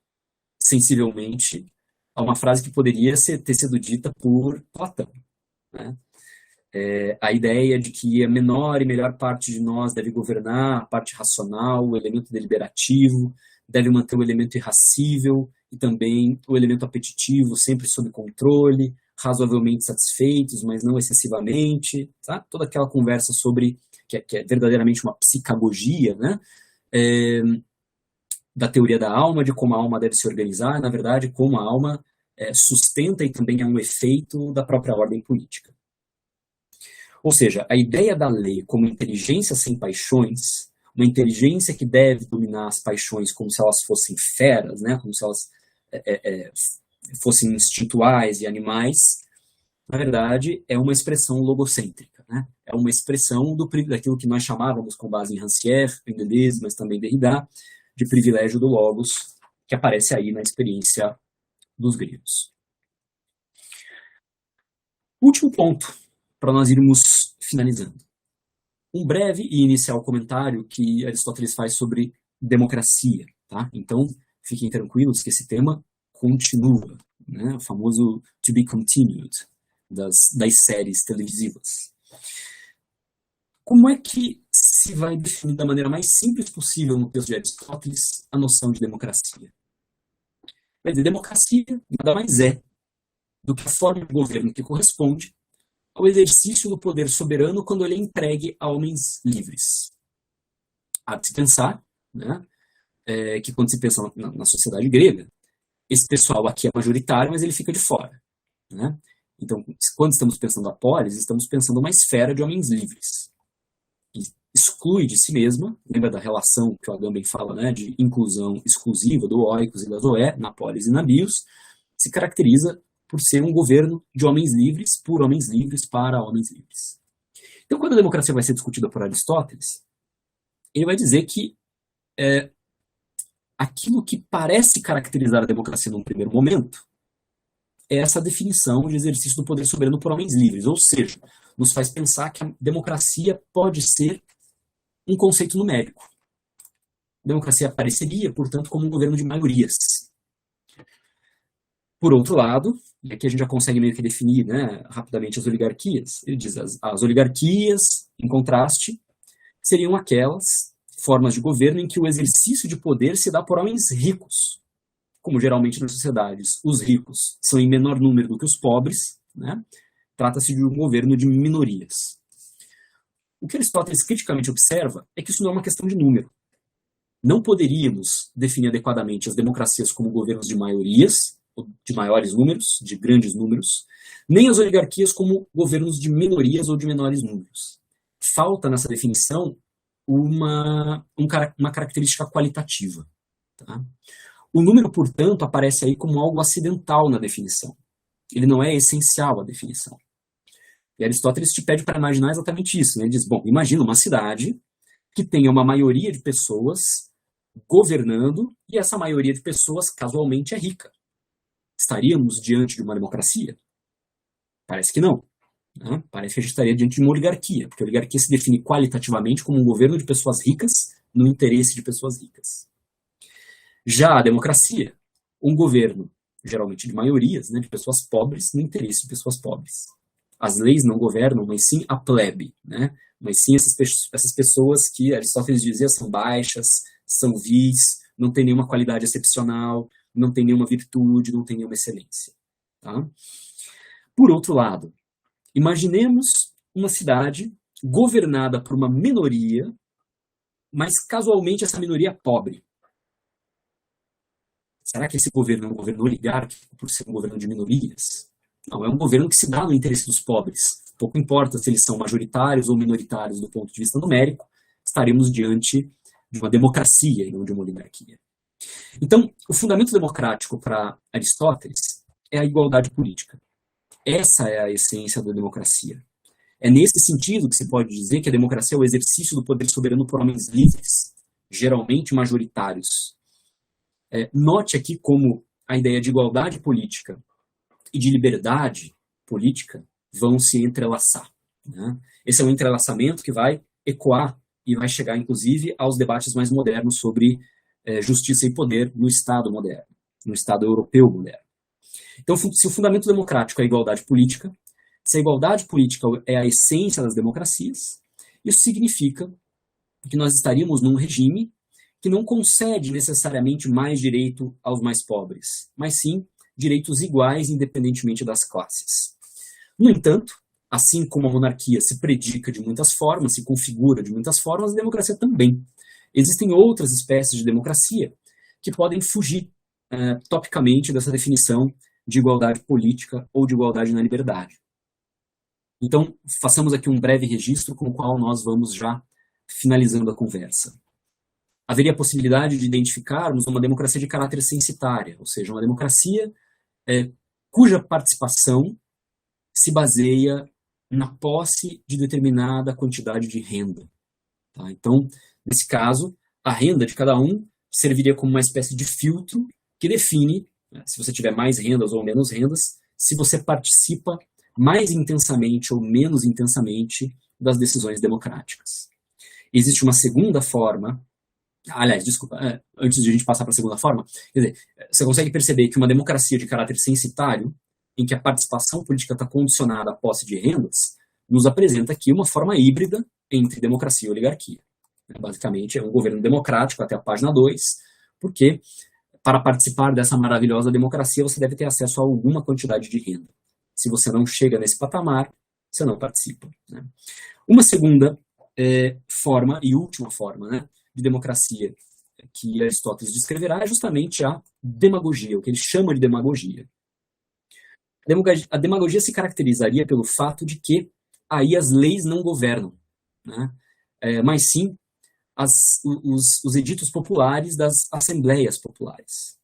sensivelmente, a uma frase que poderia ter sido dita por Platão. Né? A ideia de que a menor e melhor parte de nós deve governar a parte racional, o elemento deliberativo, deve manter o elemento irracível e também o elemento apetitivo sempre sob controle, razoavelmente satisfeitos, mas não excessivamente, tá? Toda aquela conversa sobre, que é verdadeiramente uma psicagogia, né? Da teoria da alma, de como a alma deve se organizar, na verdade, como a alma sustenta e também é um efeito da própria ordem política. Ou seja, a ideia da lei como inteligência sem paixões, uma inteligência que deve dominar as paixões como se elas fossem feras, né? Como se elas fossem instintuais e animais, na verdade, é uma expressão logocêntrica, né? É uma expressão daquilo que nós chamávamos, com base em Rancière, em Deleuze, mas também Derrida, de privilégio do logos, que aparece aí na experiência dos gregos. Último ponto, para nós irmos finalizando. Um breve e inicial comentário que Aristóteles faz sobre democracia, tá? Então, fiquem tranquilos que esse tema continua, né? O famoso to be continued das séries televisivas. Como é que se vai definir da maneira mais simples possível no texto de Aristóteles a noção de democracia? Quer dizer, democracia nada mais é do que a forma de governo que corresponde ao exercício do poder soberano quando ele é entregue a homens livres. Há de se pensar, né, que quando se pensa na sociedade grega, esse pessoal aqui é majoritário, mas ele fica de fora, né? Então, quando estamos pensando a polis, estamos pensando uma esfera de homens livres. E exclui de si mesma, lembra da relação que o Agamben fala, né, de inclusão exclusiva do oikos e da zoé, na polis e na bios, se caracteriza por ser um governo de homens livres, por homens livres, para homens livres. Então, quando a democracia vai ser discutida por Aristóteles, ele vai dizer que aquilo que parece caracterizar a democracia num primeiro momento é essa definição de exercício do poder soberano por homens livres, ou seja, nos faz pensar que a democracia pode ser um conceito numérico. A democracia apareceria, portanto, como um governo de maiorias. Por outro lado, e aqui a gente já consegue meio que definir, né, rapidamente as oligarquias, ele diz as oligarquias, em contraste, seriam aquelas formas de governo em que o exercício de poder se dá por homens ricos, como geralmente nas sociedades os ricos são em menor número do que os pobres, né? Trata-se de um governo de minorias. O que Aristóteles criticamente observa é que isso não é uma questão de número. Não poderíamos definir adequadamente as democracias como governos de maiorias, de maiores números, de grandes números, nem as oligarquias como governos de minorias ou de menores números. Falta nessa definição uma característica qualitativa. Tá? O número, portanto, aparece aí como algo acidental na definição. Ele não é essencial à definição. E Aristóteles te pede para imaginar exatamente isso. Né? Ele diz, bom, imagina uma cidade que tenha uma maioria de pessoas governando e essa maioria de pessoas casualmente é rica. Estaríamos diante de uma democracia? Parece que não. Né? Parece que a gente estaria diante de uma oligarquia, porque a oligarquia se define qualitativamente como um governo de pessoas ricas no interesse de pessoas ricas. Já a democracia, um governo, geralmente de maiorias, né, de pessoas pobres, no interesse de pessoas pobres. As leis não governam, mas sim a plebe, né? Mas sim essas pessoas que Aristóteles dizia são baixas, são vis, não têm nenhuma qualidade excepcional, não têm nenhuma virtude, não têm nenhuma excelência. Tá? Por outro lado, imaginemos uma cidade governada por uma minoria, mas casualmente essa minoria é pobre. Será que esse governo é um governo oligárquico por ser um governo de minorias? Não, é um governo que se dá no interesse dos pobres. Pouco importa se eles são majoritários ou minoritários do ponto de vista numérico, estaremos diante de uma democracia e não de uma oligarquia. Então, o fundamento democrático para Aristóteles é a igualdade política. Essa é a essência da democracia. É nesse sentido que se pode dizer que a democracia é o exercício do poder soberano por homens livres, geralmente majoritários. Note aqui como a ideia de igualdade política e de liberdade política vão se entrelaçar. Né? Esse é um entrelaçamento que vai ecoar e vai chegar, inclusive, aos debates mais modernos sobre justiça e poder no Estado moderno, no Estado europeu moderno. Então, se o fundamento democrático é a igualdade política, se a igualdade política é a essência das democracias, isso significa que nós estaríamos num regime que não concede necessariamente mais direito aos mais pobres, mas sim direitos iguais independentemente das classes. No entanto, assim como a monarquia se predica de muitas formas, se configura de muitas formas, a democracia também. Existem outras espécies de democracia que podem fugir topicamente dessa definição de igualdade política ou de igualdade na liberdade. Então, façamos aqui um breve registro com o qual nós vamos já finalizando a conversa. Haveria a possibilidade de identificarmos uma democracia de caráter censitária, ou seja, uma democracia cuja participação se baseia na posse de determinada quantidade de renda. Tá? Então, nesse caso, a renda de cada um serviria como uma espécie de filtro que define, né, se você tiver mais rendas ou menos rendas, se você participa mais intensamente ou menos intensamente das decisões democráticas. Existe uma segunda forma, aliás, desculpa, antes de a gente passar para a segunda forma, quer dizer, você consegue perceber que uma democracia de caráter censitário, em que a participação política está condicionada à posse de rendas, nos apresenta aqui uma forma híbrida entre democracia e oligarquia. Basicamente, é um governo democrático até a página 2, porque para participar dessa maravilhosa democracia, você deve ter acesso a alguma quantidade de renda. Se você não chega nesse patamar, você não participa. Né? Uma segunda forma, e última forma, né, de democracia que Aristóteles descreverá é justamente a demagogia, o que ele chama de demagogia. A demagogia se caracterizaria pelo fato de que aí as leis não governam, né? Mas sim os editos populares das assembleias populares.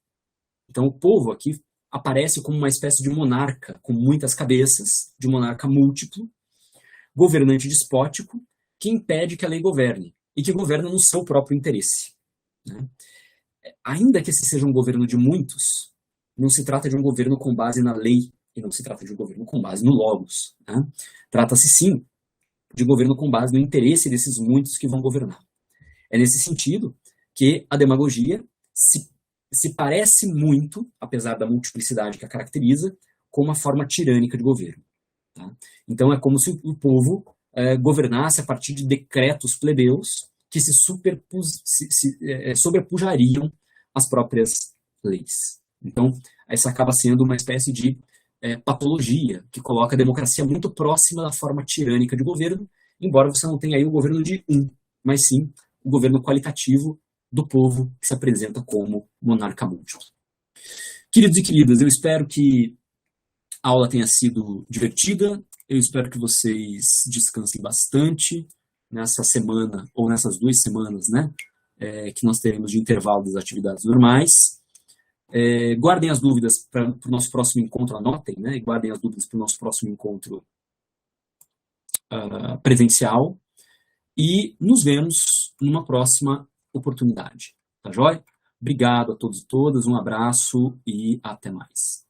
Então o povo aqui aparece como uma espécie de monarca com muitas cabeças, de monarca múltiplo, governante despótico, que impede que a lei governe, e que governa no seu próprio interesse. Né? Ainda que esse seja um governo de muitos, não se trata de um governo com base na lei, e não se trata de um governo com base no logos. Né? Trata-se, sim, de um governo com base no interesse desses muitos que vão governar. É nesse sentido que a demagogia se parece muito, apesar da multiplicidade que a caracteriza, com uma forma tirânica de governo. Tá? Então é como se o povo governasse a partir de decretos plebeus que se sobrepujariam às próprias leis. Então, essa acaba sendo uma espécie de patologia que coloca a democracia muito próxima da forma tirânica de governo, embora você não tenha aí o governo de um, mas sim o governo qualitativo do povo que se apresenta como monarca múltiplo. Queridos e queridas, eu espero que a aula tenha sido divertida, eu espero que vocês descansem bastante nessa semana, ou nessas 2 semanas, né, que nós teremos de intervalo das atividades normais. Guardem as dúvidas para o nosso próximo encontro, anotem, né, e guardem as dúvidas para o nosso próximo encontro presencial, e nos vemos numa próxima oportunidade. Tá joia? Obrigado a todos e todas, um abraço e até mais.